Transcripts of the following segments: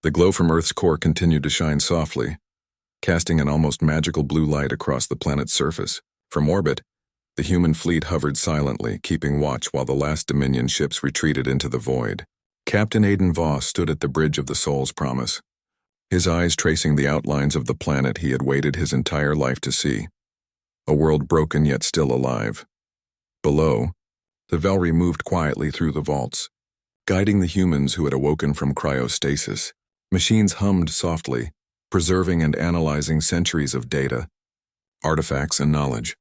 The glow from Earth's core continued to shine softly, casting an almost magical blue light across the planet's surface. From orbit, the human fleet hovered silently, keeping watch while the last Dominion ships retreated into the void. Captain Aidan Voss stood at the bridge of the Soul's Promise, his eyes tracing the outlines of the planet he had waited his entire life to see. A world broken yet still alive. Below, the Velry moved quietly through the vaults, guiding the humans who had awoken from cryostasis. Machines hummed softly, preserving and analyzing centuries of data, artifacts, and knowledge.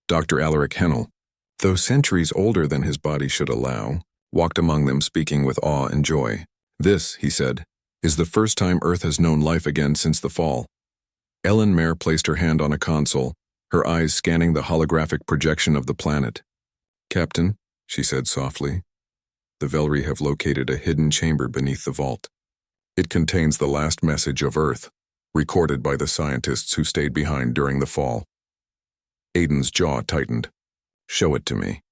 Dr. Alaric Hennel, though centuries older than his body should allow, walked among them speaking with awe and joy. "This," he said, "is the first time Earth has known life again since the fall." Ellen Mare placed her hand on a console, her eyes scanning the holographic projection of the planet. "Captain," she said softly, "the Velry have located a hidden chamber beneath the vault. It contains the last message of Earth, recorded by the scientists who stayed behind during the fall." Aidan's jaw tightened. "Show it to me."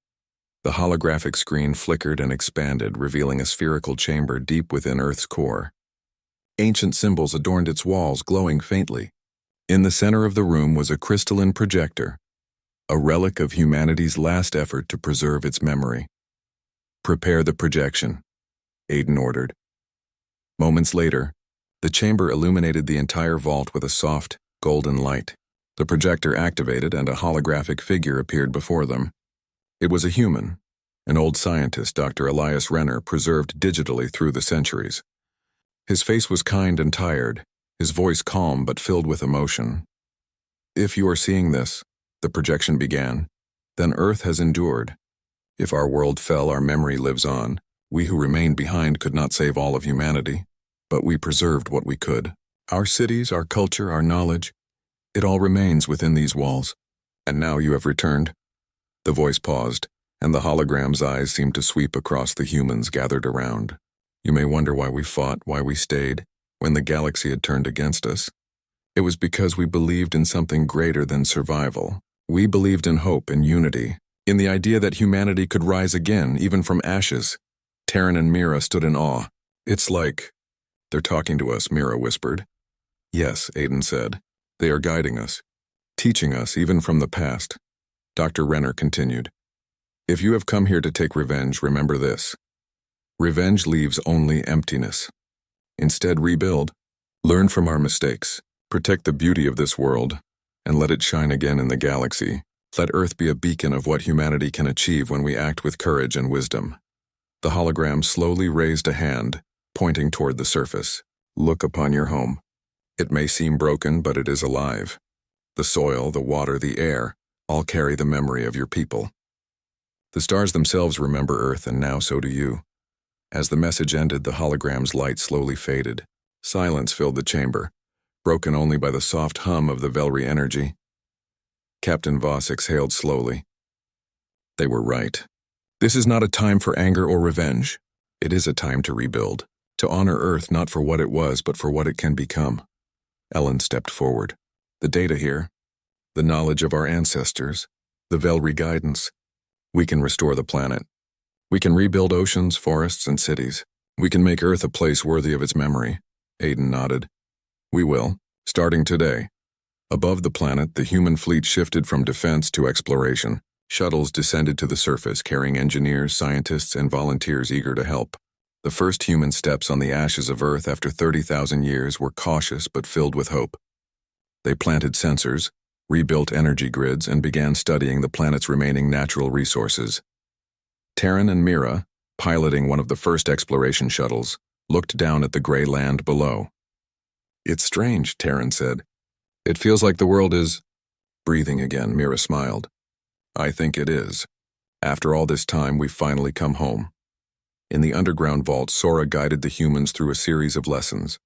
The holographic screen flickered and expanded, revealing a spherical chamber deep within Earth's core. Ancient symbols adorned its walls, glowing faintly. In the center of the room was a crystalline projector, a relic of humanity's last effort to preserve its memory. "Prepare the projection," Aidan ordered. Moments later, the chamber illuminated the entire vault with a soft, golden light. The projector activated and a holographic figure appeared before them. It was a human, an old scientist, Dr. Elias Renner, preserved digitally through the centuries. His face was kind and tired, his voice calm but filled with emotion. "If you are seeing this," the projection began, "then Earth has endured. If our world fell, our memory lives on. We who remained behind could not save all of humanity, but we preserved what we could. Our cities, our culture, our knowledge, it all remains within these walls. And now you have returned." The voice paused, and the hologram's eyes seemed to sweep across the humans gathered around. "You may wonder why we fought, why we stayed, when the galaxy had turned against us. It was because we believed in something greater than survival. We believed in hope and unity, in the idea that humanity could rise again, even from ashes." Terran and Mira stood in awe. "It's like they're talking to us," Mira whispered. "Yes," Aidan said. "They are guiding us, teaching us even from the past." Dr. Renner continued, "If you have come here to take revenge, remember this. Revenge leaves only emptiness. Instead, rebuild. Learn from our mistakes. Protect the beauty of this world, and let it shine again in the galaxy. Let Earth be a beacon of what humanity can achieve when we act with courage and wisdom." The hologram slowly raised a hand, pointing toward the surface. "Look upon your home. It may seem broken, but it is alive. The soil, the water, the air, all carry the memory of your people. The stars themselves remember Earth, and now so do you." As the message ended, the hologram's light slowly faded. Silence filled the chamber, broken only by the soft hum of the Velry energy. Captain Voss exhaled slowly. They were right. This is not a time for anger or revenge. It is a time to rebuild, to honor Earth not for what it was, but for what it can become. Ellen stepped forward. "The data here, the knowledge of our ancestors, the Velry guidance. We can restore the planet. We can rebuild oceans, forests, and cities. We can make Earth a place worthy of its memory." Aidan nodded. "We will, starting today." Above the planet, the human fleet shifted from defense to exploration. Shuttles descended to the surface, carrying engineers, scientists, and volunteers eager to help. The first human steps on the ashes of Earth after 30,000 years were cautious but filled with hope. They planted sensors, rebuilt energy grids, and began studying the planet's remaining natural resources. Terran and Mira, piloting one of the first exploration shuttles, looked down at the gray land below. "It's strange," Terran said. "It feels like the world is..." Breathing again, Mira smiled. "I think it is. After all this time, we've finally come home." In the underground vault, Sora guided the humans through a series of lessons.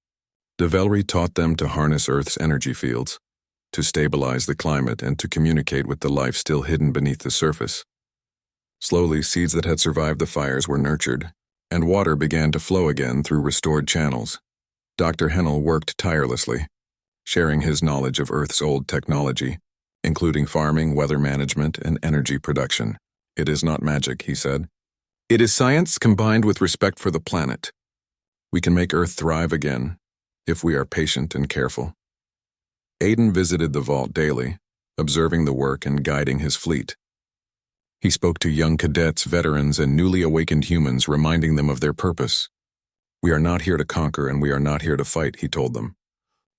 The Velry taught them to harness Earth's energy fields, to stabilize the climate, and to communicate with the life still hidden beneath the surface. Slowly, seeds that had survived the fires were nurtured, and water began to flow again through restored channels. Dr. Hennel worked tirelessly, sharing his knowledge of Earth's old technology, including farming, weather management, and energy production. "It is not magic," he said. "It is science combined with respect for the planet. We can make Earth thrive again, if we are patient and careful. Aiden visited the vault daily, observing the work and guiding his fleet. He spoke to young cadets, veterans, and newly awakened humans, reminding them of their purpose. "We are not here to conquer, and we are not here to fight," he told them.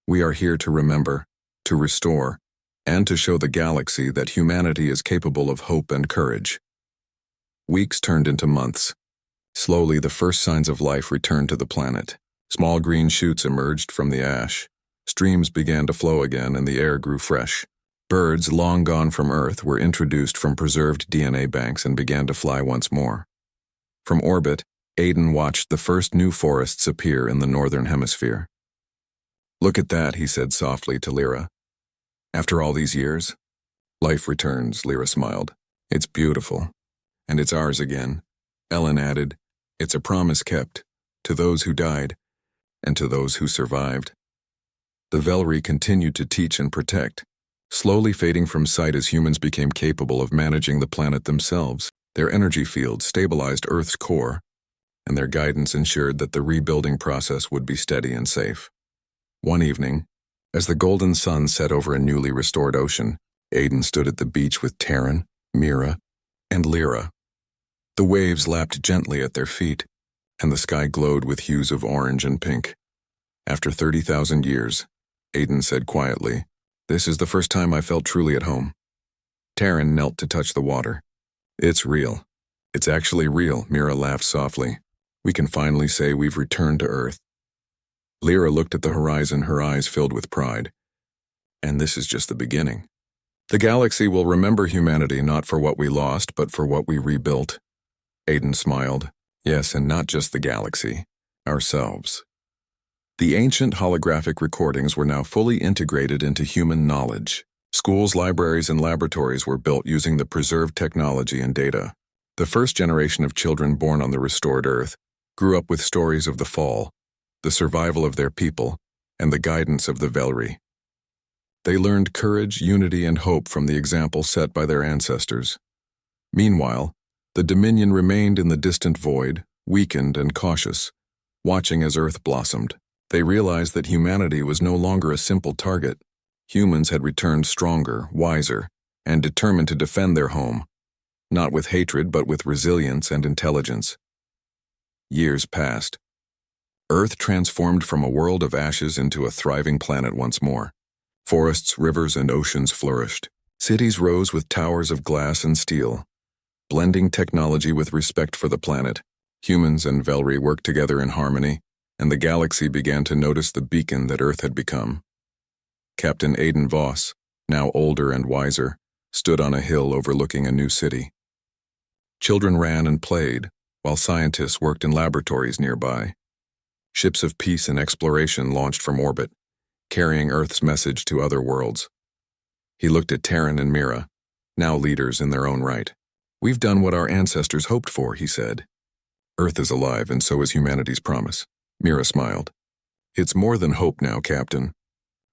"We are here to remember, to restore, and to show the galaxy that humanity is capable of hope and courage." Weeks turned into months. Slowly, the first signs of life returned to the planet. Small green shoots emerged from the ash. Streams began to flow again, and the air grew fresh. Birds, long gone from Earth, were introduced from preserved DNA banks and began to fly once more. From orbit, Aiden watched the first new forests appear in the northern hemisphere. "Look at that," he said softly to Lyra. "After all these years?" "Life returns," Lyra smiled. "It's beautiful. And it's ours again." Ellen added, "It's a promise kept, to those who died, and to those who survived." The Velry continued to teach and protect, slowly fading from sight as humans became capable of managing the planet themselves. Their energy field stabilized Earth's core, and their guidance ensured that the rebuilding process would be steady and safe. One evening, as the golden sun set over a newly restored ocean, Aiden stood at the beach with Terran, Mira, and Lyra. The waves lapped gently at their feet, and the sky glowed with hues of orange and pink. "After 30,000 years, Aiden said quietly, "This is the first time I felt truly at home." Terran knelt to touch the water. "It's real. It's actually real," Mira laughed softly. "We can finally say we've returned to Earth." Lyra looked at the horizon, her eyes filled with pride. "And this is just the beginning. The galaxy will remember humanity not for what we lost, but for what we rebuilt." Aiden smiled. "Yes, and not just the galaxy. Ourselves." The ancient holographic recordings were now fully integrated into human knowledge. Schools, libraries, and laboratories were built using the preserved technology and data. The first generation of children born on the restored Earth grew up with stories of the fall, the survival of their people, and the guidance of the Velry. They learned courage, unity, and hope from the example set by their ancestors. Meanwhile, the Dominion remained in the distant void, weakened and cautious, watching as Earth blossomed. They realized that humanity was no longer a simple target. Humans had returned stronger, wiser, and determined to defend their home, not with hatred but with resilience and intelligence. Years passed. Earth transformed from a world of ashes into a thriving planet once more. Forests, rivers, and oceans flourished. Cities rose with towers of glass and steel, blending technology with respect for the planet. Humans and Velry worked together in harmony, and the galaxy began to notice the beacon that Earth had become. Captain Aiden Voss, now older and wiser, stood on a hill overlooking a new city. Children ran and played, while scientists worked in laboratories nearby. Ships of peace and exploration launched from orbit, carrying Earth's message to other worlds. He looked at Terran and Mira, now leaders in their own right. "We've done what our ancestors hoped for," he said. "Earth is alive, and so is humanity's promise." Mira smiled. "It's more than hope now, Captain.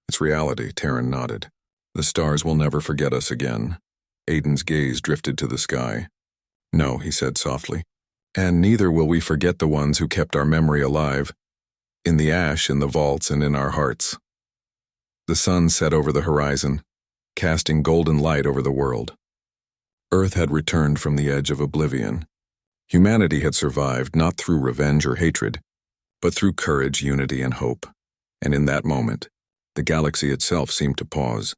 It's reality," Terran nodded. "The stars will never forget us again." Aiden's gaze drifted to the sky. "No," he said softly. "And neither will we forget the ones who kept our memory alive, in the ash, in the vaults, and in our hearts." The sun set over the horizon, casting golden light over the world. Earth had returned from the edge of oblivion. Humanity had survived not through revenge or hatred, but through courage, unity, and hope. And in that moment, the galaxy itself seemed to pause,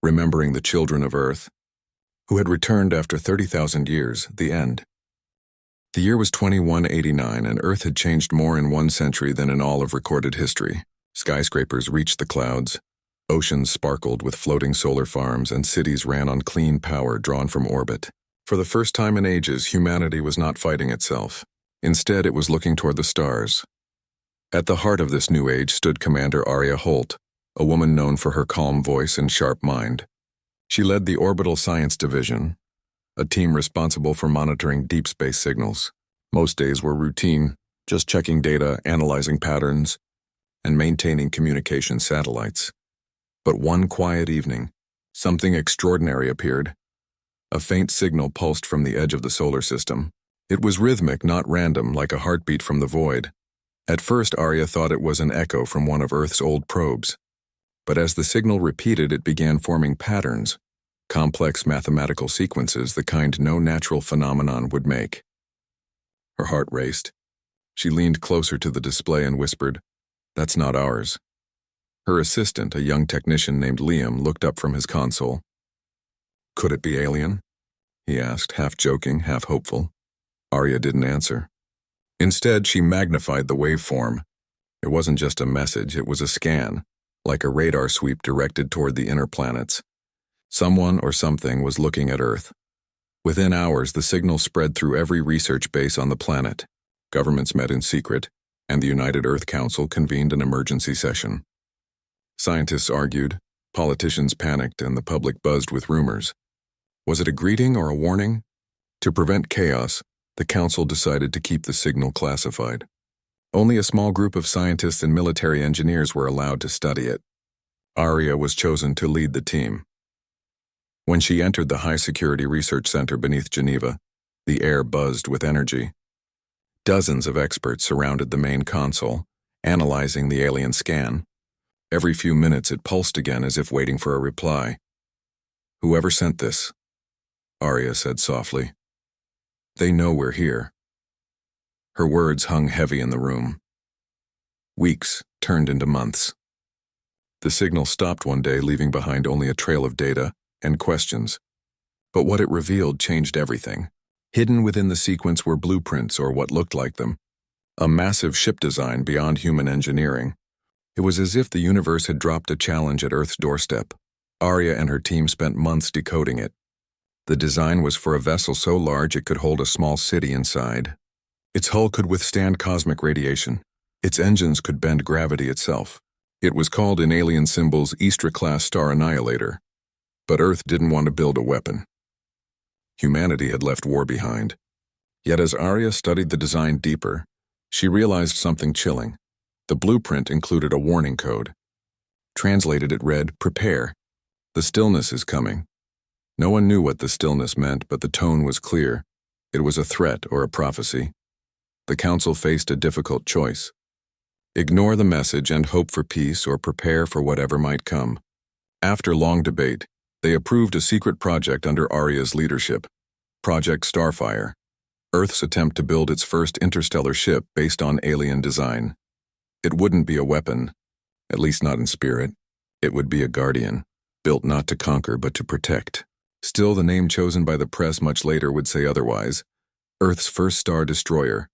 remembering the children of Earth, who had returned after 30,000 years, the end. The year was 2189, and Earth had changed more in one century than in all of recorded history. Skyscrapers reached the clouds, oceans sparkled with floating solar farms, and cities ran on clean power drawn from orbit. For the first time in ages, humanity was not fighting itself. Instead, it was looking toward the stars. At the heart of this new age stood Commander Arya Holt, a woman known for her calm voice and sharp mind. She led the Orbital Science Division, a team responsible for monitoring deep space signals. Most days were routine, just checking data, analyzing patterns, and maintaining communication satellites. But one quiet evening, something extraordinary appeared. A faint signal pulsed from the edge of the solar system. It was rhythmic, not random, like a heartbeat from the void. At first, Arya thought it was an echo from one of Earth's old probes. But as the signal repeated, it began forming patterns, complex mathematical sequences, the kind no natural phenomenon would make. Her heart raced. She leaned closer to the display and whispered, "That's not ours." Her assistant, a young technician named Liam, looked up from his console. "Could it be alien?" he asked, half joking, half hopeful. Arya didn't answer. Instead, she magnified the waveform. It wasn't just a message, it was a scan, like a radar sweep directed toward the inner planets. Someone or something was looking at Earth. Within hours, the signal spread through every research base on the planet. Governments met in secret, and the United Earth Council convened an emergency session. Scientists argued, politicians panicked, and the public buzzed with rumors. Was it a greeting or a warning? To prevent chaos, the council decided to keep the signal classified. Only a small group of scientists and military engineers were allowed to study it. Arya was chosen to lead the team. When she entered the high-security research center beneath Geneva, the air buzzed with energy. Dozens of experts surrounded the main console, analyzing the alien scan. Every few minutes it pulsed again as if waiting for a reply. "Whoever sent this," Arya said softly. "They know we're here." Her words hung heavy in the room. Weeks turned into months. The signal stopped one day, leaving behind only a trail of data and questions. But what it revealed changed everything. Hidden within the sequence were blueprints, or what looked like them. A massive ship design beyond human engineering. It was as if the universe had dropped a challenge at Earth's doorstep. Arya and her team spent months decoding it. The design was for a vessel so large it could hold a small city inside. Its hull could withstand cosmic radiation. Its engines could bend gravity itself. It was called in alien symbols Istra-class Star Annihilator. But Earth didn't want to build a weapon. Humanity had left war behind. Yet as Arya studied the design deeper, she realized something chilling. The blueprint included a warning code. Translated, it read, "Prepare. The stillness is coming." No one knew what the stillness meant, but the tone was clear. It was a threat or a prophecy. The council faced a difficult choice. Ignore the message and hope for peace, or prepare for whatever might come. After long debate, they approved a secret project under Arya's leadership, Project Starfire, Earth's attempt to build its first interstellar ship based on alien design. It wouldn't be a weapon, at least not in spirit. It would be a guardian, built not to conquer but to protect. Still, the name chosen by the press much later would say otherwise. Earth's first star destroyer.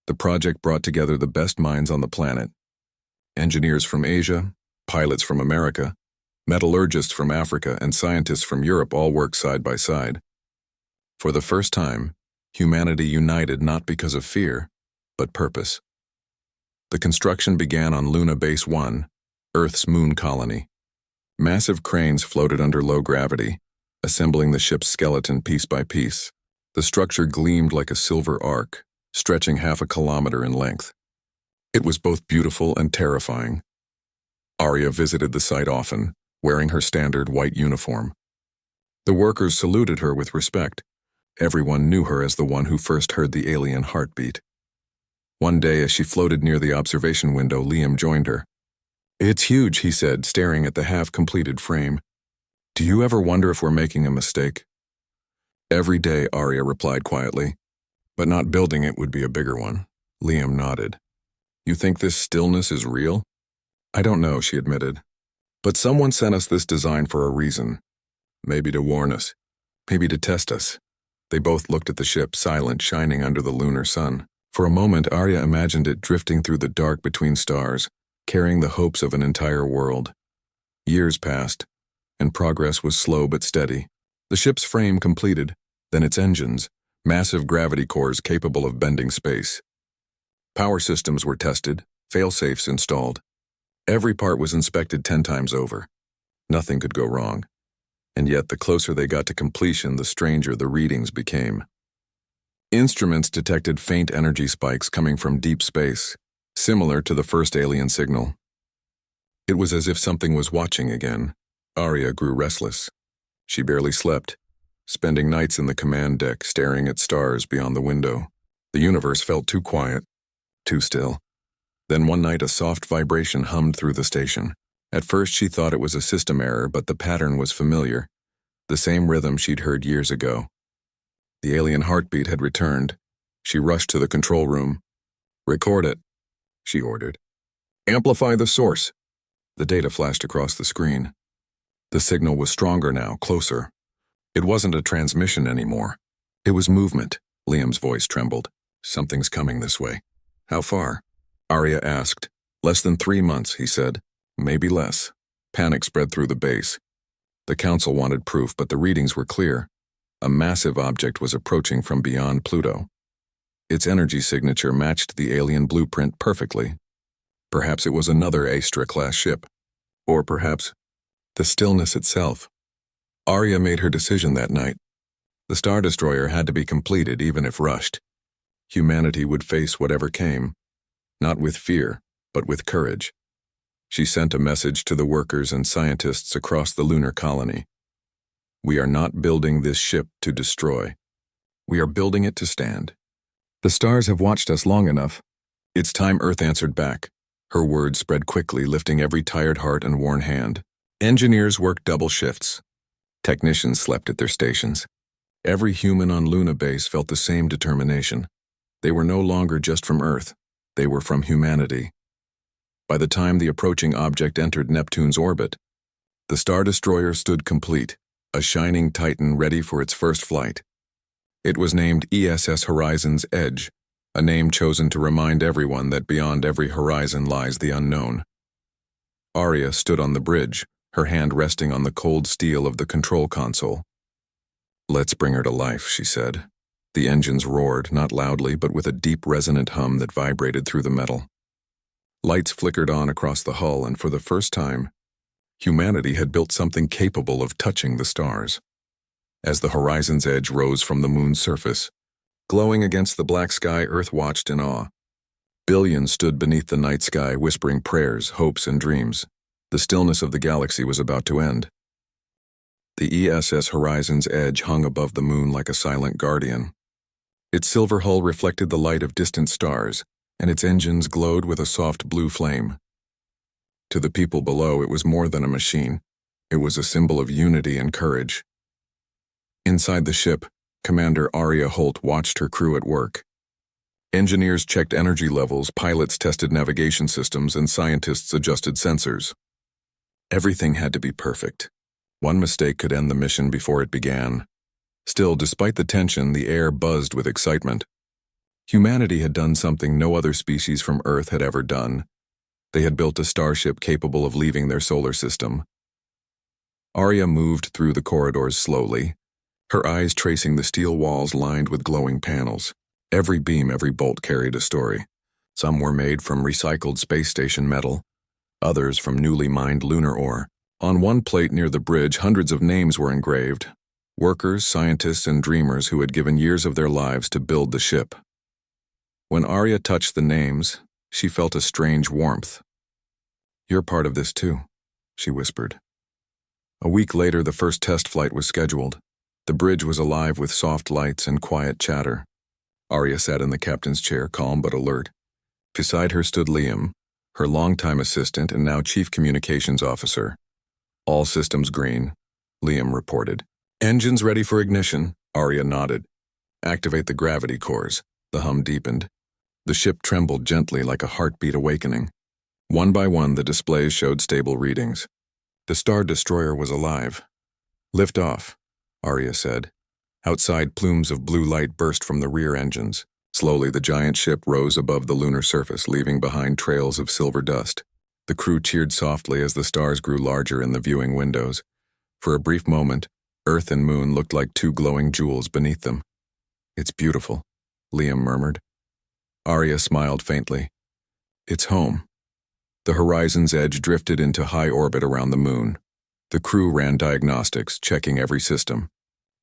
The project brought together the best minds on the planet. Engineers from Asia, pilots from America, metallurgists from Africa, and scientists from Europe all worked side by side. For the first time, humanity united not because of fear, but purpose. The construction began on Luna Base 1, Earth's moon colony. Massive cranes floated under low gravity, assembling the ship's skeleton piece by piece. The structure gleamed like a silver arc, stretching half a kilometer in length. It was both beautiful and terrifying. Arya visited the site often, wearing her standard white uniform. The workers saluted her with respect. Everyone knew her as the one who first heard the alien heartbeat. One day, as she floated near the observation window, Liam joined her. "It's huge," he said, staring at the half-completed frame. "Do you ever wonder if we're making a mistake?" "Every day," Arya replied quietly. "But not building it would be a bigger one." Liam nodded. "You think this stillness is real?" "I don't know," she admitted. "But someone sent us this design for a reason. Maybe to warn us. Maybe to test us." They both looked at the ship, silent, shining under the lunar sun. For a moment, Arya imagined it drifting through the dark between stars, carrying the hopes of an entire world. Years passed, and progress was slow but steady. The ship's frame completed, then its engines, massive gravity cores capable of bending space. Power systems were tested, fail-safes installed. Every part was inspected 10 times over. Nothing could go wrong. And yet, the closer they got to completion, the stranger the readings became. Instruments detected faint energy spikes coming from deep space, similar to the first alien signal. It was as if something was watching again. Arya grew restless. She barely slept, spending nights in the command deck staring at stars beyond the window. The universe felt too quiet, too still. Then one night a soft vibration hummed through the station. At first she thought it was a system error, but the pattern was familiar, the same rhythm she'd heard years ago. The alien heartbeat had returned. She rushed to the control room. "Record it," she ordered. "Amplify the source." The data flashed across the screen. The signal was stronger now, closer. It wasn't a transmission anymore. It was movement. Liam's voice trembled. "Something's coming this way." "How far?" Arya asked. "Less than 3 months," he said. "Maybe less." Panic spread through the base. The council wanted proof, but the readings were clear. A massive object was approaching from beyond Pluto. Its energy signature matched the alien blueprint perfectly. Perhaps it was another Astra-class ship. Or perhaps the stillness itself. Arya made her decision that night. The Star Destroyer had to be completed, even if rushed. Humanity would face whatever came, not with fear, but with courage. She sent a message to the workers and scientists across the lunar colony. "We are not building this ship to destroy. We are building it to stand. The stars have watched us long enough." "It's time," Earth answered back. Her words spread quickly, lifting every tired heart and worn hand. Engineers worked double shifts. Technicians slept at their stations. Every human on Luna Base felt the same determination. They were no longer just from Earth. They were from humanity. By the time the approaching object entered Neptune's orbit, the Star Destroyer stood complete, a shining titan ready for its first flight. It was named ESS Horizon's Edge, a name chosen to remind everyone that beyond every horizon lies the unknown. Arya stood on the bridge, her hand resting on the cold steel of the control console. "Let's bring her to life," she said. The engines roared, not loudly, but with a deep resonant hum that vibrated through the metal. Lights flickered on across the hull, and for the first time, humanity had built something capable of touching the stars. As the horizon's edge rose from the moon's surface, glowing against the black sky, Earth watched in awe. Billions stood beneath the night sky, whispering prayers, hopes, and dreams. The stillness of the galaxy was about to end. The ESS Horizon's Edge hung above the moon like a silent guardian. Its silver hull reflected the light of distant stars, and its engines glowed with a soft blue flame. To the people below, it was more than a machine. It was a symbol of unity and courage. Inside the ship, Commander Arya Holt watched her crew at work. Engineers checked energy levels, pilots tested navigation systems, and scientists adjusted sensors. Everything had to be perfect. One mistake could end the mission before it began. Still, despite the tension, the air buzzed with excitement. Humanity had done something no other species from Earth had ever done. They had built a starship capable of leaving their solar system. Arya moved through the corridors slowly, her eyes tracing the steel walls lined with glowing panels. Every beam, every bolt carried a story. Some were made from recycled space station metal, others from newly mined lunar ore. On one plate near the bridge, hundreds of names were engraved. Workers, scientists, and dreamers who had given years of their lives to build the ship. When Arya touched the names, she felt a strange warmth. "You're part of this too," she whispered. A week later, the first test flight was scheduled. The bridge was alive with soft lights and quiet chatter. Arya sat in the captain's chair, calm but alert. Beside her stood Liam, her longtime assistant and now chief communications officer. "All systems green," Liam reported. "Engines ready for ignition," Arya nodded. "Activate the gravity cores." The hum deepened. The ship trembled gently like a heartbeat awakening. One by one, the displays showed stable readings. The Star Destroyer was alive. "Lift off," Arya said. Outside, plumes of blue light burst from the rear engines. Slowly, the giant ship rose above the lunar surface, leaving behind trails of silver dust. The crew cheered softly as the stars grew larger in the viewing windows. For a brief moment, Earth and Moon looked like two glowing jewels beneath them. "It's beautiful," Liam murmured. Arya smiled faintly. "It's home." The horizon's edge drifted into high orbit around the moon. The crew ran diagnostics, checking every system.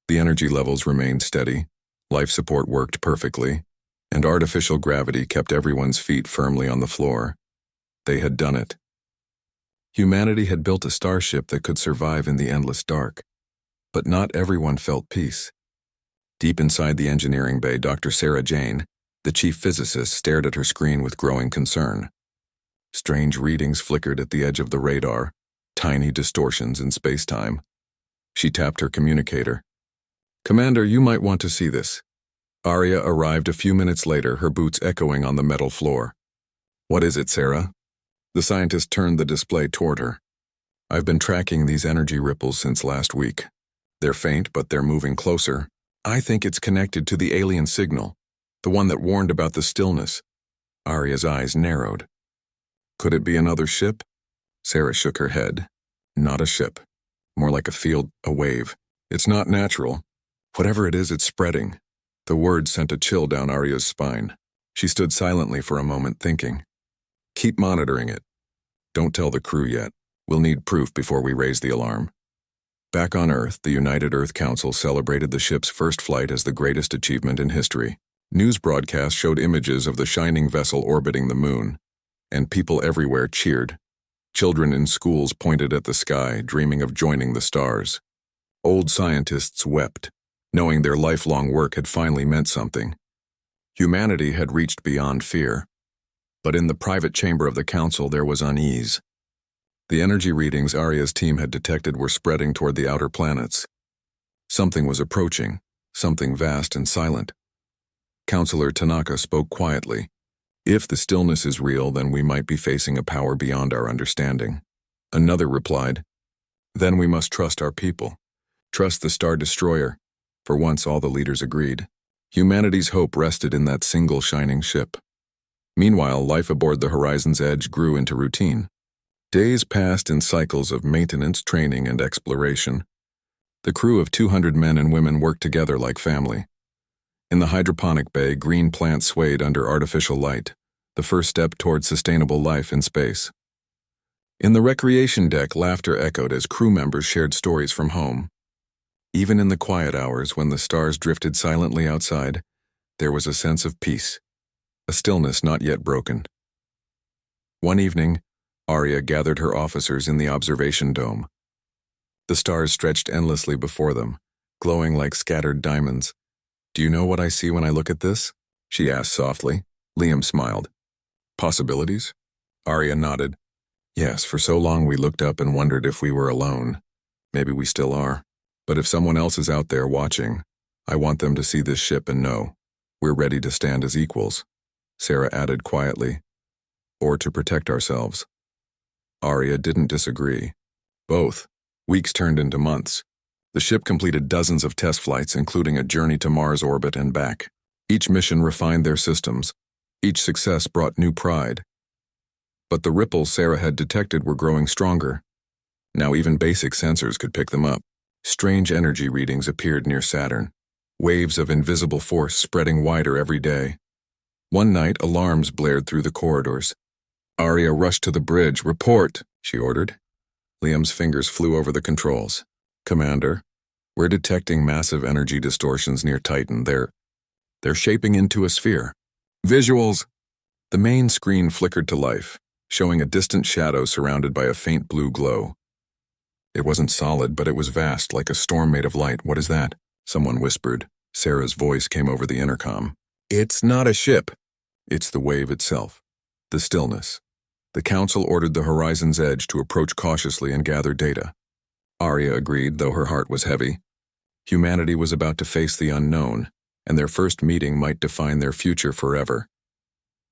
The energy levels remained steady, life support worked perfectly, and artificial gravity kept everyone's feet firmly on the floor. They had done it. Humanity had built a starship that could survive in the endless dark. But not everyone felt peace. Deep inside the engineering bay, Dr. Sarah Jane, the chief physicist, stared at her screen with growing concern. Strange readings flickered at the edge of the radar, tiny distortions in space-time. She tapped her communicator. "Commander, you might want to see this." Arya arrived a few minutes later, her boots echoing on the metal floor. "What is it, Sarah?" The scientist turned the display toward her. "I've been tracking these energy ripples since last week. They're faint, but they're moving closer. I think it's connected to the alien signal, the one that warned about the stillness." Arya's eyes narrowed. "Could it be another ship?" Sarah shook her head. "Not a ship. More like a field, a wave. It's not natural. Whatever it is, it's spreading." The word sent a chill down Arya's spine. She stood silently for a moment, thinking. "Keep monitoring it. Don't tell the crew yet. We'll need proof before we raise the alarm." Back on Earth, the United Earth Council celebrated the ship's first flight as the greatest achievement in history. News broadcasts showed images of the shining vessel orbiting the moon, and people everywhere cheered. Children in schools pointed at the sky, dreaming of joining the stars. Old scientists wept, knowing their lifelong work had finally meant something. Humanity had reached beyond fear. But in the private chamber of the council there was unease. The energy readings Arya's team had detected were spreading toward the outer planets. Something was approaching, something vast and silent. Counselor Tanaka spoke quietly. "If the stillness is real, then we might be facing a power beyond our understanding." Another replied, "Then we must trust our people. Trust the Star Destroyer." For once all the leaders agreed. Humanity's hope rested in that single shining ship. Meanwhile, life aboard the Horizon's Edge grew into routine. Days passed in cycles of maintenance, training, and exploration. The crew of 200 men and women worked together like family. In the hydroponic bay, green plants swayed under artificial light, the first step toward sustainable life in space. In the recreation deck, laughter echoed as crew members shared stories from home. Even in the quiet hours when the stars drifted silently outside, there was a sense of peace, a stillness not yet broken. One evening, Arya gathered her officers in the observation dome. The stars stretched endlessly before them, glowing like scattered diamonds. "Do you know what I see when I look at this?" she asked softly. Liam smiled. "Possibilities?" Arya nodded. "Yes, for so long we looked up and wondered if we were alone. Maybe we still are. But if someone else is out there watching, I want them to see this ship and know we're ready to stand as equals," Sarah added quietly. "Or to protect ourselves." Arya didn't disagree. Both. Weeks turned into months. The ship completed dozens of test flights, including a journey to Mars orbit and back. Each mission refined their systems. Each success brought new pride. But the ripples Sarah had detected were growing stronger. Now even basic sensors could pick them up. Strange energy readings appeared near Saturn, waves of invisible force spreading wider every day. One night, alarms blared through the corridors. Arya rushed to the bridge. "Report," she ordered. Liam's fingers flew over the controls. "Commander, we're detecting massive energy distortions near Titan. They're shaping into a sphere." "Visuals!" The main screen flickered to life, showing a distant shadow surrounded by a faint blue glow. It wasn't solid, but it was vast, like a storm made of light. "What is that?" someone whispered. Sarah's voice came over the intercom. "It's not a ship. It's the wave itself. The stillness." The council ordered the Horizon's Edge to approach cautiously and gather data. Arya agreed, though her heart was heavy. Humanity was about to face the unknown, and their first meeting might define their future forever.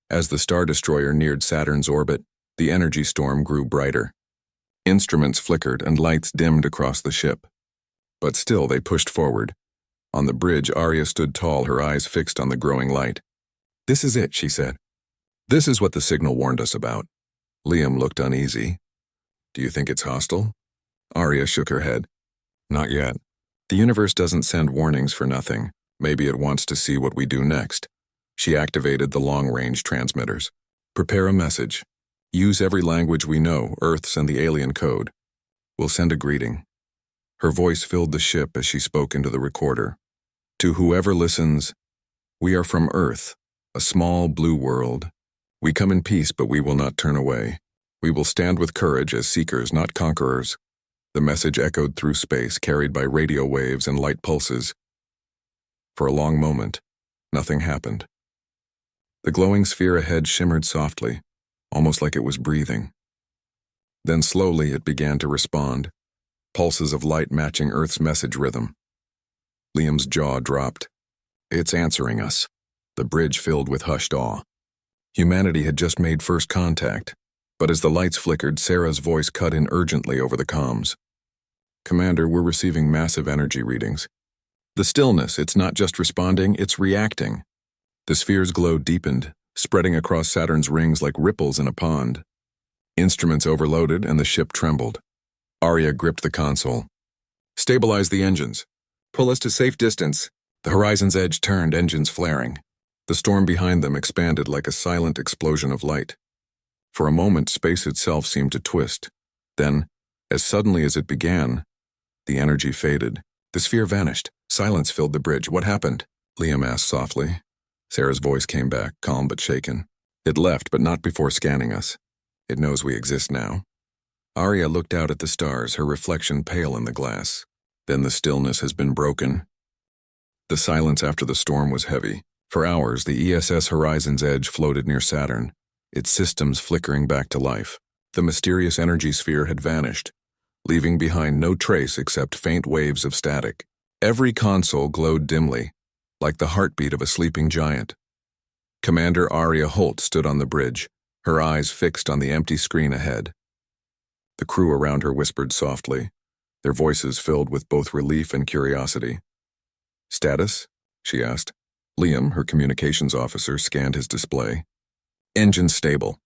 As the Star Destroyer neared Saturn's orbit, the energy storm grew brighter. Instruments flickered and lights dimmed across the ship. But still they pushed forward. On the bridge, Arya stood tall, her eyes fixed on the growing light. "This is it," she said. "This is what the signal warned us about." Liam looked uneasy. "Do you think it's hostile?" Arya shook her head. "Not yet. The universe doesn't send warnings for nothing. Maybe it wants to see what we do next." She activated the long-range transmitters. "Prepare a message. Use every language we know, Earth's and the alien code. We'll send a greeting." Her voice filled the ship as she spoke into the recorder. "To whoever listens, we are from Earth, a small blue world. We come in peace, but we will not turn away. We will stand with courage as seekers, not conquerors." The message echoed through space, carried by radio waves and light pulses. For a long moment, nothing happened. The glowing sphere ahead shimmered softly, almost like it was breathing. Then slowly it began to respond, pulses of light matching Earth's message rhythm. Liam's jaw dropped. It's answering us. The bridge filled with hushed awe. Humanity had just made first contact, but as the lights flickered, Sarah's voice cut in urgently over the comms. Commander, we're receiving massive energy readings. The stillness, it's not just responding, it's reacting. The sphere's glow deepened, spreading across Saturn's rings like ripples in a pond. Instruments overloaded and the ship trembled. Arya gripped the console. Stabilize the engines. Pull us to safe distance. The horizon's edge turned, engines flaring. The storm behind them expanded like a silent explosion of light. For a moment, space itself seemed to twist. Then, as suddenly as it began, the energy faded. The sphere vanished. Silence filled the bridge. What happened? Liam asked softly. Sarah's voice came back, calm but shaken. It left, but not before scanning us. It knows we exist now. Arya looked out at the stars, her reflection pale in the glass. Then the stillness has been broken. The silence after the storm was heavy. For hours, the ESS Horizon's edge floated near Saturn, its systems flickering back to life. The mysterious energy sphere had vanished, leaving behind no trace except faint waves of static. Every console glowed dimly, like the heartbeat of a sleeping giant. Commander Arya Holt stood on the bridge, her eyes fixed on the empty screen ahead. The crew around her whispered softly, their voices filled with both relief and curiosity. Status? She asked. Liam, her communications officer, scanned his display. Engine stable.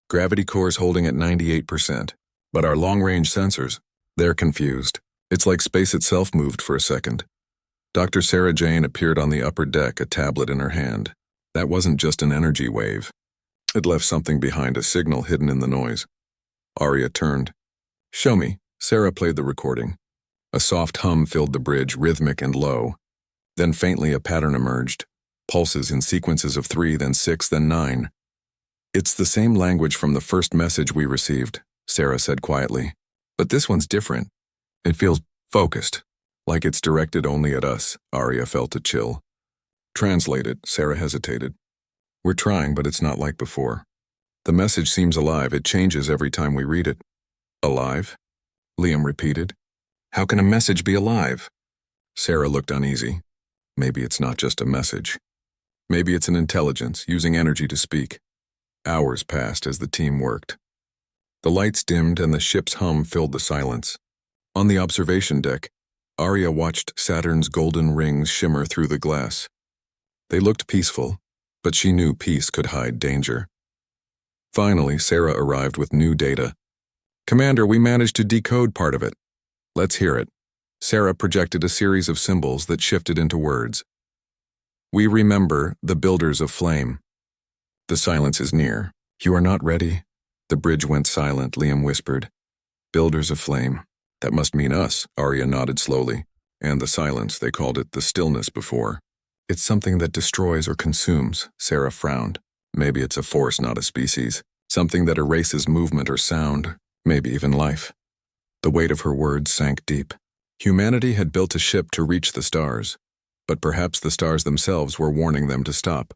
Gravity core's holding at 98%. But our long-range sensors, they're confused. It's like space itself moved for a second. Dr. Sarah Jane appeared on the upper deck, a tablet in her hand. That wasn't just an energy wave. It left something behind, a signal hidden in the noise. Arya turned. Show me. Sarah played the recording. A soft hum filled the bridge, rhythmic and low. Then faintly a pattern emerged. Pulses in sequences of 3, then 6, then 9. It's the same language from the first message we received, Sarah said quietly. But this one's different. It feels focused, like it's directed only at us. Arya felt a chill. Translate it, Sarah hesitated. We're trying, but it's not like before. The message seems alive. It changes every time we read it. Alive? Liam repeated. How can a message be alive? Sarah looked uneasy. Maybe it's not just a message. Maybe it's an intelligence, using energy to speak. Hours passed as the team worked. The lights dimmed and the ship's hum filled the silence. On the observation deck, Arya watched Saturn's golden rings shimmer through the glass. They looked peaceful, but she knew peace could hide danger. Finally, Sarah arrived with new data. Commander, we managed to decode part of it. Let's hear it. Sarah projected a series of symbols that shifted into words. We remember the builders of flame. The silence is near. You are not ready. The bridge went silent, Liam whispered. Builders of flame. That must mean us, Arya nodded slowly. And the silence, they called it the stillness before. It's something that destroys or consumes, Sarah frowned. Maybe it's a force, not a species. Something that erases movement or sound, maybe even life. The weight of her words sank deep. Humanity had built a ship to reach the stars, but perhaps the stars themselves were warning them to stop.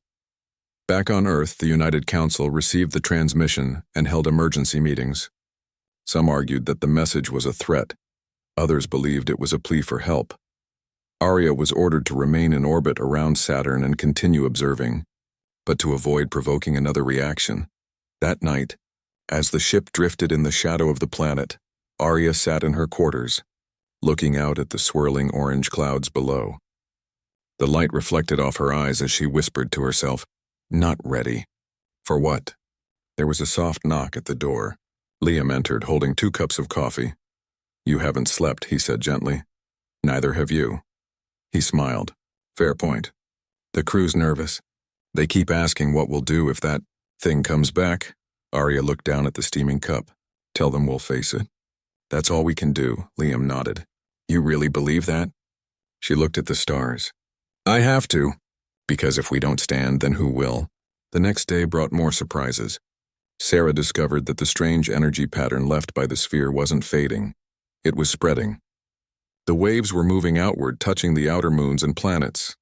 Back on Earth, the United Council received the transmission and held emergency meetings. Some argued that the message was a threat. Others believed it was a plea for help. Arya was ordered to remain in orbit around Saturn and continue observing, but to avoid provoking another reaction. That night, as the ship drifted in the shadow of the planet, Arya sat in her quarters, looking out at the swirling orange clouds below. The light reflected off her eyes as she whispered to herself, Not ready. For what? There was a soft knock at the door. Liam entered, holding 2 cups of coffee. You haven't slept, he said gently. Neither have you. He smiled. Fair point. The crew's nervous. They keep asking what we'll do if that thing comes back. Arya looked down at the steaming cup. Tell them we'll face it. That's all we can do, Liam nodded. You really believe that? She looked at the stars. I have to. Because if we don't stand, then who will? The next day brought more surprises. Sarah discovered that the strange energy pattern left by the sphere wasn't fading. It was spreading. The waves were moving outward, touching the outer moons and planets.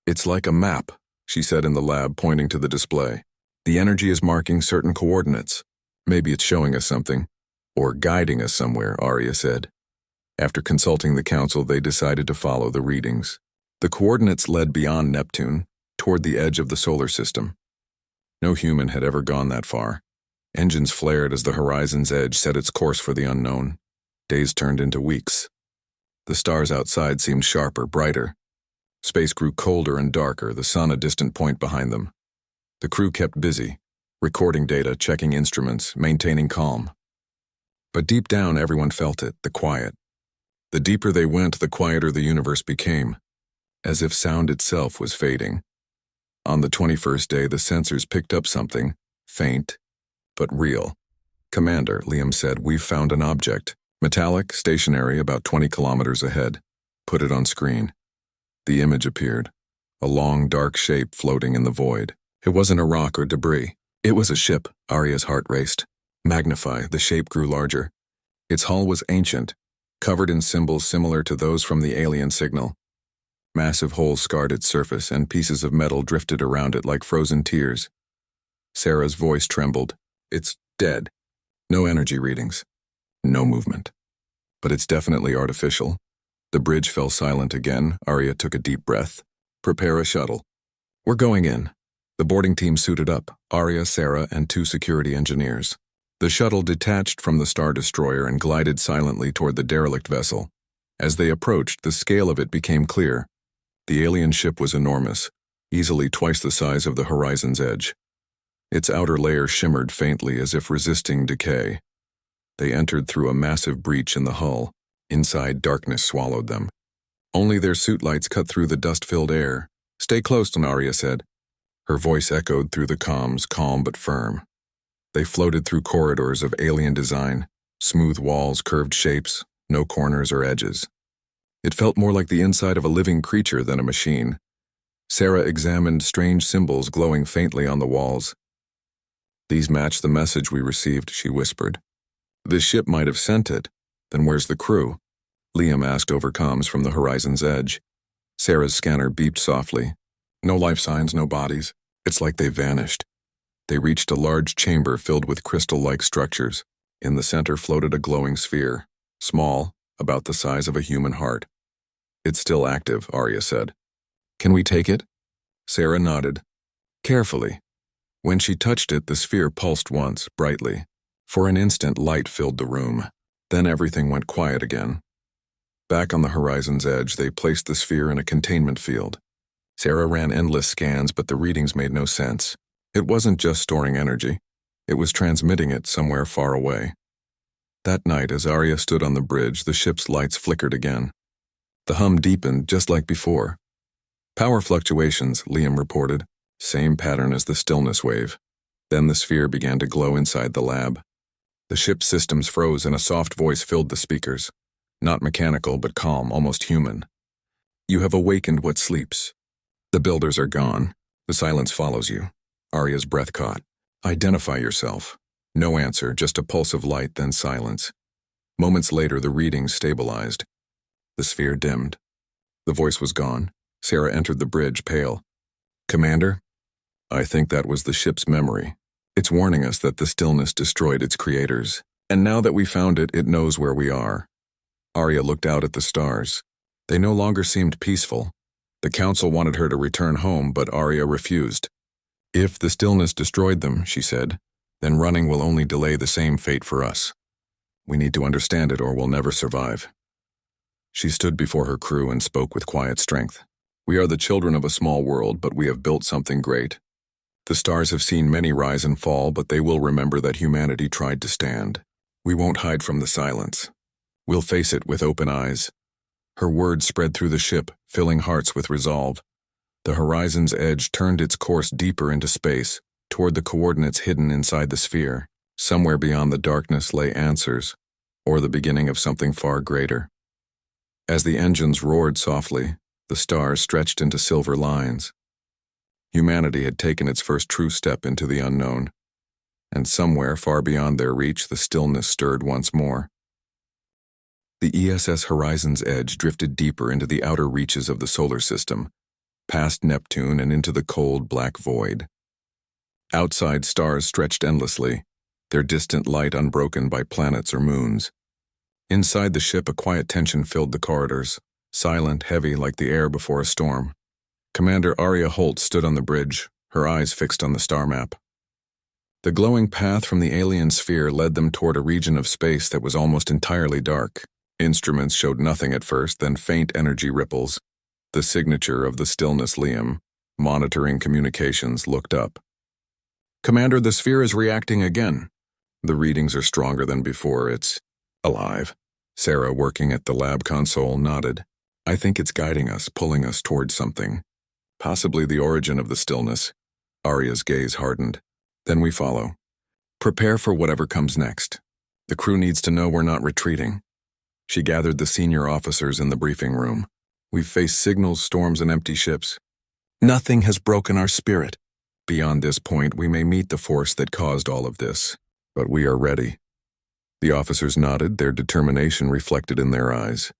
It's like a map, she said in the lab, pointing to the display. The energy is marking certain coordinates. Maybe it's showing us something, or guiding us somewhere, Arya said. After consulting the council, they decided to follow the readings. The coordinates led beyond Neptune, toward the edge of the solar system. No human had ever gone that far. Engines flared as the horizon's edge set its course for the unknown. Days turned into weeks. The stars outside seemed sharper, brighter. Space grew colder and darker, the sun a distant point behind them. The crew kept busy, recording data, checking instruments, maintaining calm. But deep down, everyone felt it, the quiet. The deeper they went, the quieter the universe became, as if sound itself was fading. On the 21st day, the sensors picked up something, faint, but real. "Commander," Liam said, "we've found an object. Metallic, stationary, about 20 kilometers ahead. Put it on screen." The image appeared, a long, dark shape floating in the void. It wasn't a rock or debris. It was a ship. Arya's heart raced. Magnify, the shape grew larger. Its hull was ancient, covered in symbols similar to those from the alien signal. Massive holes scarred its surface, and pieces of metal drifted around it like frozen tears. Sarah's voice trembled. "It's dead. No energy readings. No movement. But it's definitely artificial." The bridge fell silent again. Arya took a deep breath. "Prepare a shuttle. We're going in." The boarding team suited up, Arya, Sarah, and 2 security engineers. The shuttle detached from the Star Destroyer and glided silently toward the derelict vessel. As they approached, the scale of it became clear. The alien ship was enormous, easily twice the size of the horizon's edge. Its outer layer shimmered faintly as if resisting decay. They entered through a massive breach in the hull. Inside, darkness swallowed them. Only their suit lights cut through the dust-filled air. "Stay close," Arya said. Her voice echoed through the comms, calm but firm. They floated through corridors of alien design, smooth walls, curved shapes, no corners or edges. It felt more like the inside of a living creature than a machine. Sarah examined strange symbols glowing faintly on the walls. "These match the message we received," she whispered. "This ship might have sent it. Then where's the crew?" Liam asked over comms from the horizon's edge. Sarah's scanner beeped softly. "No life signs, no bodies. It's like they vanished." They reached a large chamber filled with crystal-like structures. In the center floated a glowing sphere, small, about the size of a human heart. "It's still active," Arya said. "Can we take it?" Sarah nodded. Carefully. When she touched it, the sphere pulsed once, brightly. For an instant, light filled the room. Then everything went quiet again. Back on the horizon's edge, they placed the sphere in a containment field. Sarah ran endless scans, but the readings made no sense. It wasn't just storing energy. It was transmitting it somewhere far away. That night, as Arya stood on the bridge, the ship's lights flickered again. The hum deepened, just like before. "Power fluctuations," Liam reported. Same pattern as the stillness wave. Then the sphere began to glow inside the lab. The ship's systems froze and a soft voice filled the speakers. Not mechanical, but calm, almost human. "You have awakened what sleeps. The builders are gone. The silence follows you." Arya's breath caught. "Identify yourself." No answer, just a pulse of light, then silence. Moments later, the readings stabilized. The sphere dimmed. The voice was gone. Sarah entered the bridge, pale. "Commander?" "I think that was the ship's memory. It's warning us that the stillness destroyed its creators. And now that we found it, it knows where we are." Arya looked out at the stars. They no longer seemed peaceful. The council wanted her to return home, but Arya refused. "If the stillness destroyed them," she said, "then running will only delay the same fate for us. We need to understand it or we'll never survive." She stood before her crew and spoke with quiet strength. "We are the children of a small world, but we have built something great. The stars have seen many rise and fall, but they will remember that humanity tried to stand. We won't hide from the silence. We'll face it with open eyes." Her words spread through the ship, filling hearts with resolve. The horizon's edge turned its course deeper into space, toward the coordinates hidden inside the sphere. Somewhere beyond the darkness lay answers, or the beginning of something far greater. As the engines roared softly, the stars stretched into silver lines. Humanity had taken its first true step into the unknown, and somewhere far beyond their reach, the stillness stirred once more. The ESS Horizon's edge drifted deeper into the outer reaches of the solar system, past Neptune and into the cold black void. Outside, stars stretched endlessly, their distant light unbroken by planets or moons. Inside the ship, a quiet tension filled the corridors, silent, heavy like the air before a storm. Commander Arya Holt stood on the bridge, her eyes fixed on the star map. The glowing path from the alien sphere led them toward a region of space that was almost entirely dark. Instruments showed nothing at first, then faint energy ripples. The signature of the stillness. Liam, monitoring communications, looked up. "Commander, the sphere is reacting again. The readings are stronger than before. It's alive." Sarah, working at the lab console, nodded. "I think it's guiding us, pulling us towards something. Possibly the origin of the stillness." Arya's gaze hardened. "Then we follow. Prepare for whatever comes next. The crew needs to know we're not retreating." She gathered the senior officers in the briefing room. "We've faced signals, storms, and empty ships. Nothing has broken our spirit. Beyond this point, we may meet the force that caused all of this, but we are ready." The officers nodded, their determination reflected in their eyes.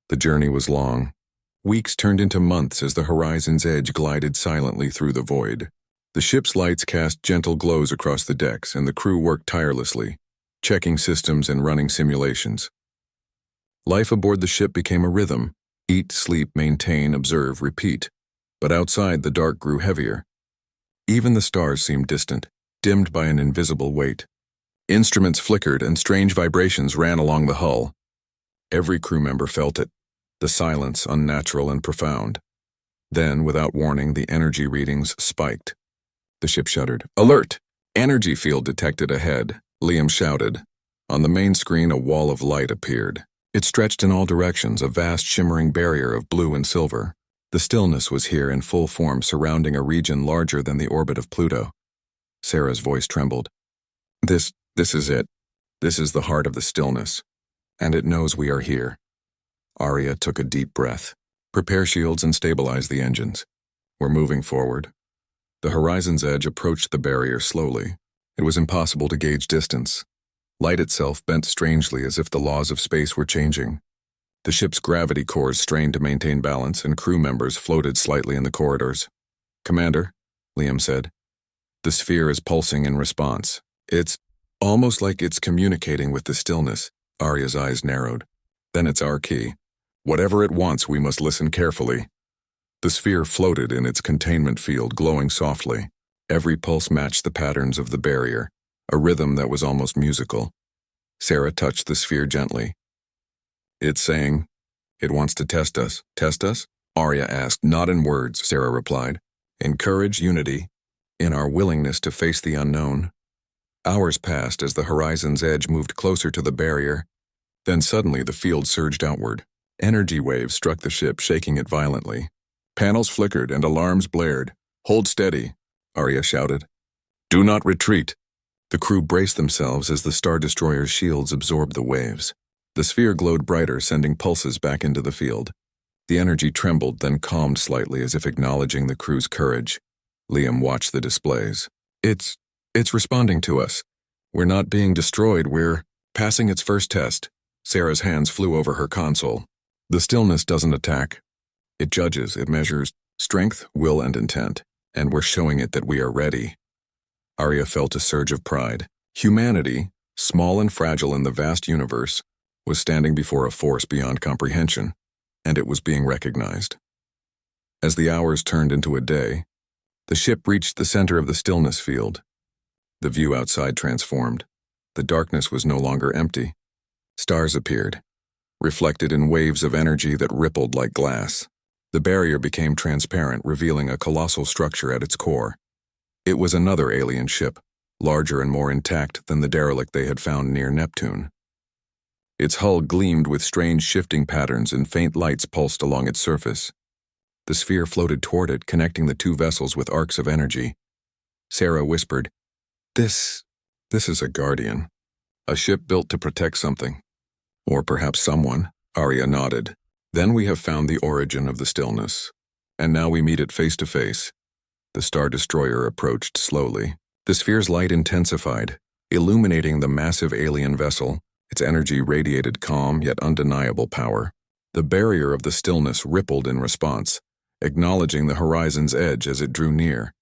The journey was long. Weeks turned into months as the horizon's edge glided silently through the void. The ship's lights cast gentle glows across the decks, and the crew worked tirelessly, checking systems and running simulations. Life aboard the ship became a rhythm: eat, sleep, maintain, observe, repeat. But outside, the dark grew heavier. Even the stars seemed distant, dimmed by an invisible weight. Instruments flickered and strange vibrations ran along the hull. Every crew member felt it, the silence unnatural and profound. Then, without warning, the energy readings spiked. The ship shuddered. "Alert! Energy field detected ahead," Liam shouted. On the main screen, a wall of light appeared. It stretched in all directions, a vast shimmering barrier of blue and silver. The stillness was here in full form, surrounding a region larger than the orbit of Pluto. Sarah's voice trembled. This is it. This is the heart of the stillness. And it knows we are here." Arya took a deep breath. "Prepare shields and stabilize the engines. We're moving forward." The horizon's edge approached the barrier slowly. It was impossible to gauge distance. Light itself bent strangely, as if the laws of space were changing. The ship's gravity cores strained to maintain balance, and crew members floated slightly in the corridors. "Commander," Liam said, "the sphere is pulsing in response. It's almost like it's communicating with the stillness." Arya's eyes narrowed. "Then it's our key. Whatever it wants, we must listen carefully." The sphere floated in its containment field, glowing softly. Every pulse matched the patterns of the barrier, a rhythm that was almost musical. Sarah touched the sphere gently. "It's saying it wants to test us." "Test us?" Arya asked. "Not in words," Sarah replied. "Encourage unity in our willingness to face the unknown." Hours passed as the horizon's edge moved closer to the barrier. Then suddenly the field surged outward. Energy waves struck the ship, shaking it violently. Panels flickered and alarms blared. "Hold steady," Arya shouted. "Do not retreat." The crew braced themselves as the Star Destroyer's shields absorbed the waves. The sphere glowed brighter, sending pulses back into the field. The energy trembled, then calmed slightly, as if acknowledging the crew's courage. Liam watched the displays. It's responding to us. We're not being destroyed, we're passing its first test." Sarah's hands flew over her console. "The stillness doesn't attack. It judges, it measures strength, will, and intent, and we're showing it that we are ready." Arya felt a surge of pride. Humanity, small and fragile in the vast universe, was standing before a force beyond comprehension, and it was being recognized. As the hours turned into a day, the ship reached the center of the stillness field. The view outside transformed. The darkness was no longer empty. Stars appeared, reflected in waves of energy that rippled like glass. The barrier became transparent, revealing a colossal structure at its core. It was another alien ship, larger and more intact than the derelict they had found near Neptune. Its hull gleamed with strange shifting patterns, and faint lights pulsed along its surface. The sphere floated toward it, connecting the two vessels with arcs of energy. Sarah whispered, This is a Guardian. A ship built to protect something. Or perhaps someone." Arya nodded. "Then we have found the origin of the stillness. And now we meet it face to face." The Star Destroyer approached slowly. The sphere's light intensified, illuminating the massive alien vessel. Its energy radiated calm yet undeniable power. The barrier of the stillness rippled in response, acknowledging the horizon's edge as it drew near.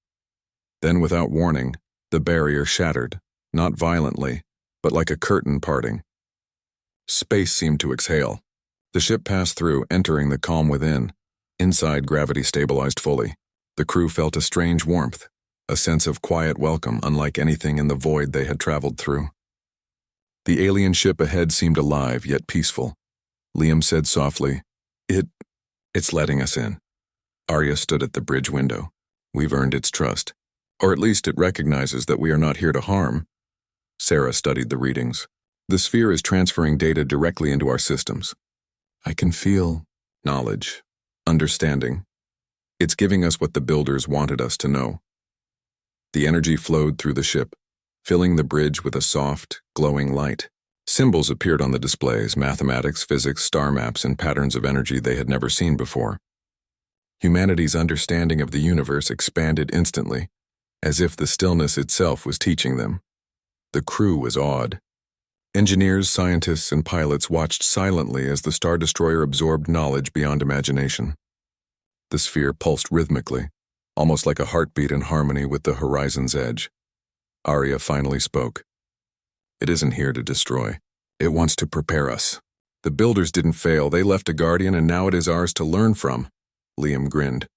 Then, without warning, the barrier shattered, not violently, but like a curtain parting. Space seemed to exhale. The ship passed through, entering the calm within. Inside, gravity stabilized fully. The crew felt a strange warmth, a sense of quiet welcome unlike anything in the void they had traveled through. The alien ship ahead seemed alive yet peaceful. Liam said softly, It's letting us in. Arya stood at the bridge window. We've earned its trust. Or at least it recognizes that we are not here to harm. Sarah studied the readings. The sphere is transferring data directly into our systems. I can feel knowledge, understanding. It's giving us what the builders wanted us to know. The energy flowed through the ship, filling the bridge with a soft, glowing light. Symbols appeared on the displays, mathematics, physics, star maps, and patterns of energy they had never seen before. Humanity's understanding of the universe expanded instantly, as if the stillness itself was teaching them. The crew was awed. Engineers, scientists, and pilots watched silently as the Star Destroyer absorbed knowledge beyond imagination. The sphere pulsed rhythmically, almost like a heartbeat in harmony with the horizon's edge. Arya finally spoke. It isn't here to destroy. It wants to prepare us. The builders didn't fail. They left a guardian, and now it is ours to learn from. Liam grinned.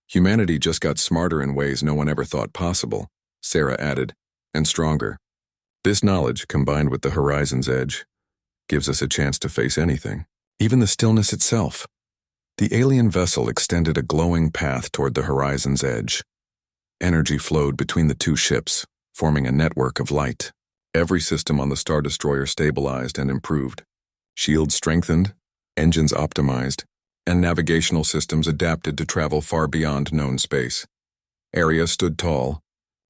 Humanity just got smarter in ways no one ever thought possible, Sarah added, and stronger. This knowledge, combined with the horizon's edge, gives us a chance to face anything, even the stillness itself. The alien vessel extended a glowing path toward the horizon's edge. Energy flowed between the two ships, forming a network of light. Every system on the Star Destroyer stabilized and improved. Shields strengthened, engines optimized, and navigational systems adapted to travel far beyond known space. Arya stood tall,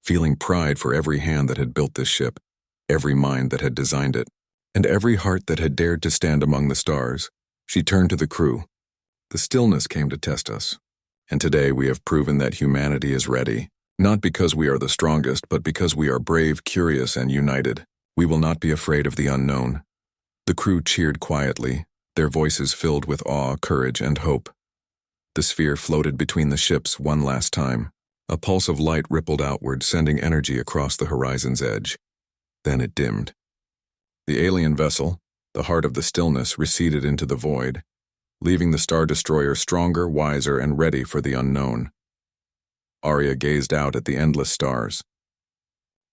feeling pride for every hand that had built this ship, every mind that had designed it, and every heart that had dared to stand among the stars. She turned to the crew. The stillness came to test us, and today we have proven that humanity is ready, not because we are the strongest, but because we are brave, curious, and united. We will not be afraid of the unknown. The crew cheered quietly, their voices filled with awe, courage, and hope. The sphere floated between the ships one last time. A pulse of light rippled outward, sending energy across the horizon's edge. Then it dimmed. The alien vessel, the heart of the stillness, receded into the void, leaving the Star Destroyer stronger, wiser, and ready for the unknown. Arya gazed out at the endless stars.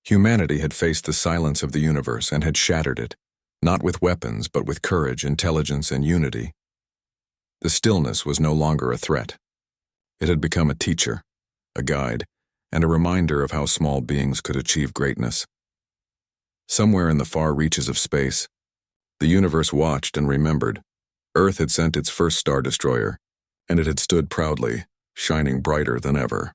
Humanity had faced the silence of the universe and had shattered it, not with weapons, but with courage, intelligence, and unity. The stillness was no longer a threat. It had become a teacher, a guide, and a reminder of how small beings could achieve greatness. Somewhere in the far reaches of space, the universe watched and remembered. Earth had sent its first Star Destroyer, and it had stood proudly, shining brighter than ever.